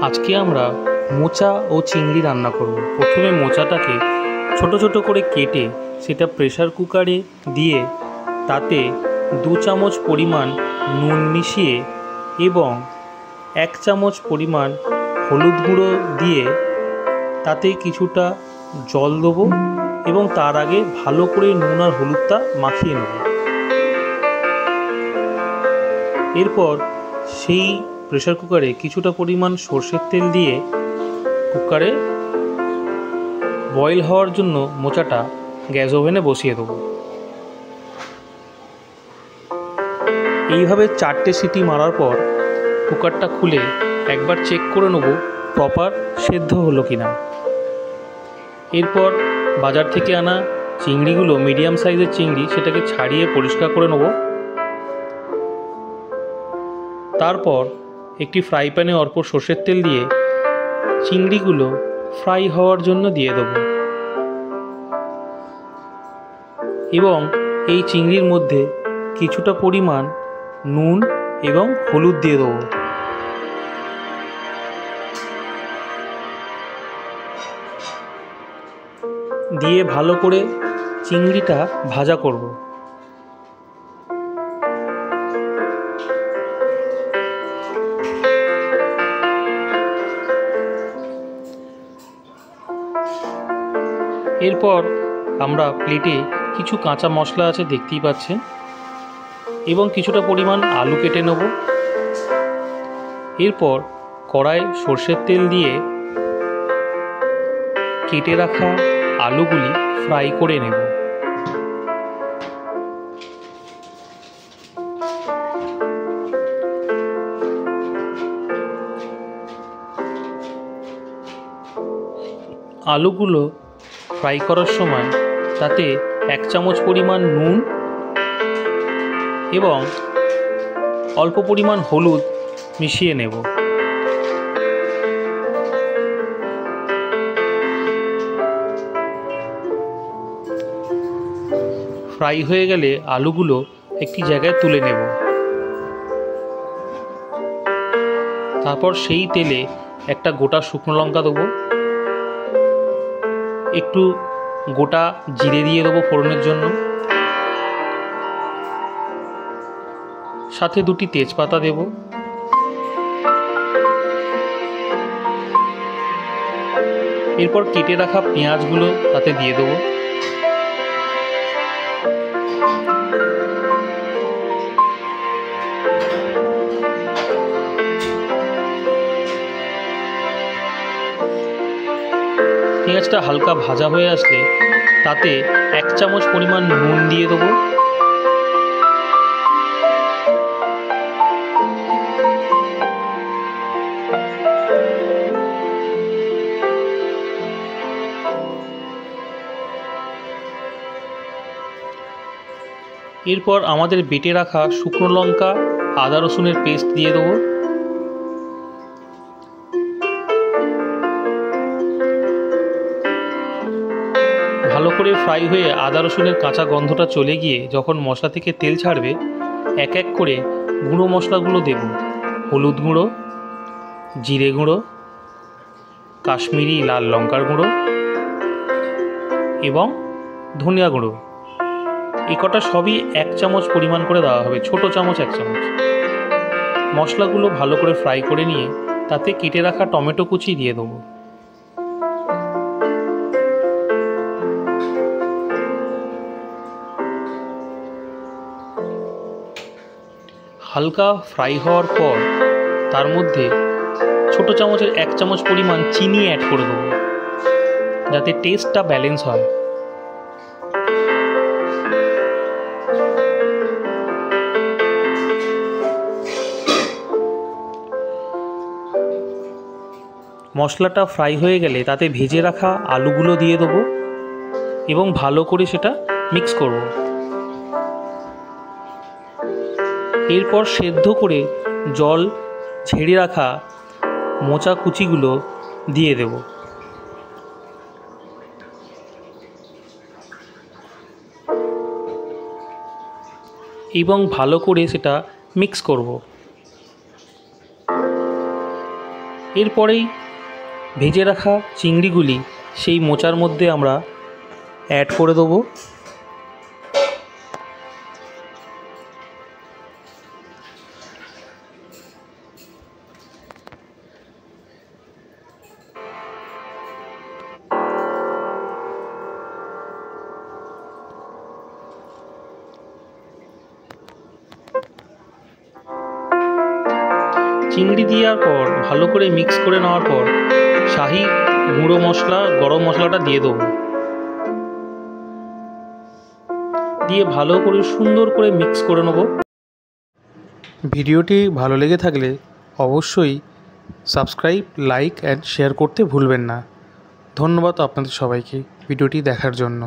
আজকে আমরা মোচা ও চিংড়ি রান্না করব। প্রথমে মোচাটাকে ছোট ছোট করে কেটে সেটা প্রেসার কুকারে দিয়ে তাতে 2 চামচ পরিমাণ নুন মিশিয়ে এবং 1 চামচ পরিমাণ হলুদ গুঁড়ো দিয়ে তাতে কিছুটা জল দেবো এবং তার আগে ভালো করে নুন আর হলুদটা মাখিয়ে নেব। এরপর সেই প্রেসার কুকারে কিছুটা পরিমাণ সর্ষের তেল দিয়ে কুকারে বয়েল হওয়ার জন্য মোচাটা গ্যাস ওভেনে বসিয়ে দেবো। এইভাবে 4টে সিটি মারার পর কুকারটা খুলে একবার চেক করে নেব প্রপার সেদ্ধ হলো কিনা। এরপর বাজার থেকে আনা চিংড়িগুলো, মিডিয়াম সাইজের চিংড়ি, সেটাকে ছাড়িয়ে পরিষ্কার করে নেব। তারপর একটি ফ্রাই প্যানে অল্প সর্ষের তেল দিয়ে চিংড়িগুলো ফ্রাই হওয়ার জন্য দিয়ে দেব এবং এই চিংড়ির মধ্যে কিছুটা পরিমাণ নুন এবং হলুদ দিয়ে দেবো। দিয়ে ভালো করে চিংড়িটা ভাজা করব। এরপর আমরা প্লেটে কিছু কাঁচা মশলা আছে দেখতেই পাচ্ছেন এবং কিছুটা পরিমাণ আলু কেটে নেব। এরপর কড়ায় সর্ষের তেল দিয়ে কেটে রাখা আলুগুলি ফ্রাই করে নেব। আলুগুলো ফ্রাই করার সময় তাতে 1 চামচ পরিমাণ নুন এবং অল্প পরিমাণ হলুদ মিশিয়ে নেব। ফ্রাই হয়ে গেলে আলুগুলো একটি জায়গায় তুলে নেব। তারপর সেই তেলে একটা গোটা শুকনো লঙ্কা দেবো, একটু গোটা জিরে দিয়ে দেবো ফোড়নের জন্য, সাথে 2টি তেজপাতা দেব। এরপর কেটে রাখা পেঁয়াজগুলো তাতে দিয়ে দেবো। পেঁয়াজটা হালকা ভাজা হয়ে আসলে তাতে 1 চামচ পরিমাণ নুন দিয়ে দেবো। এরপর আমাদের বেটে রাখা শুকনো লঙ্কা, আদা রসুনের পেস্ট দিয়ে দেবো। ভালো করে ফ্রাই হয়ে আদা রসুনের কাঁচা গন্ধটা চলে গিয়ে যখন মশলা থেকে তেল ছাড়বে, এক এক করে গুঁড়ো মশলাগুলো দেব। হলুদ গুঁড়ো, জিরে গুঁড়ো, কাশ্মীরি লাল লঙ্কার গুঁড়ো এবং ধনিয়া গুঁড়ো। এই কটা সবই 1 চামচ পরিমাণ করে দেওয়া হবে, ছোট চামচ 1 চামচ। মশলাগুলো ভালো করে ফ্রাই করে নিয়ে তাতে কেটে রাখা টমেটো কুচি দিয়ে দেবো। হালকা ফ্রাই হওয়ার পর তার মধ্যে ছোট চামচের 1 চামচ পরিমাণ চিনি অ্যাড করে দেবো যাতে টেস্টটা ব্যালেন্স হয়। মশলাটা ফ্রাই হয়ে গেলে তাতে ভেজে রাখা আলুগুলো দিয়ে দেবো এবং ভালো করে সেটা মিক্স করব। এরপর সেদ্ধ করে জল ঝেড়ে রাখা মোচা কুচিগুলো দিয়ে দেব। এবং ভালো করে সেটা মিক্স করব। এরপরেই ভেজে রাখা চিংড়িগুলি সেই মোচার মধ্যে আমরা অ্যাড করে দেবো। চিংড়ি দেওয়ার পর ভালো করে মিক্স করে নেওয়ার পর শাহি গুঁড়ো মশলা, গরম মশলাটা দিয়ে দেবো। দিয়ে ভালো করে সুন্দর করে মিক্স করে নেব। ভিডিওটি ভালো লেগে থাকলে অবশ্যই সাবস্ক্রাইব, লাইক অ্যান্ড শেয়ার করতে ভুলবেন না। ধন্যবাদ আপনাদের সবাইকে ভিডিওটি দেখার জন্য।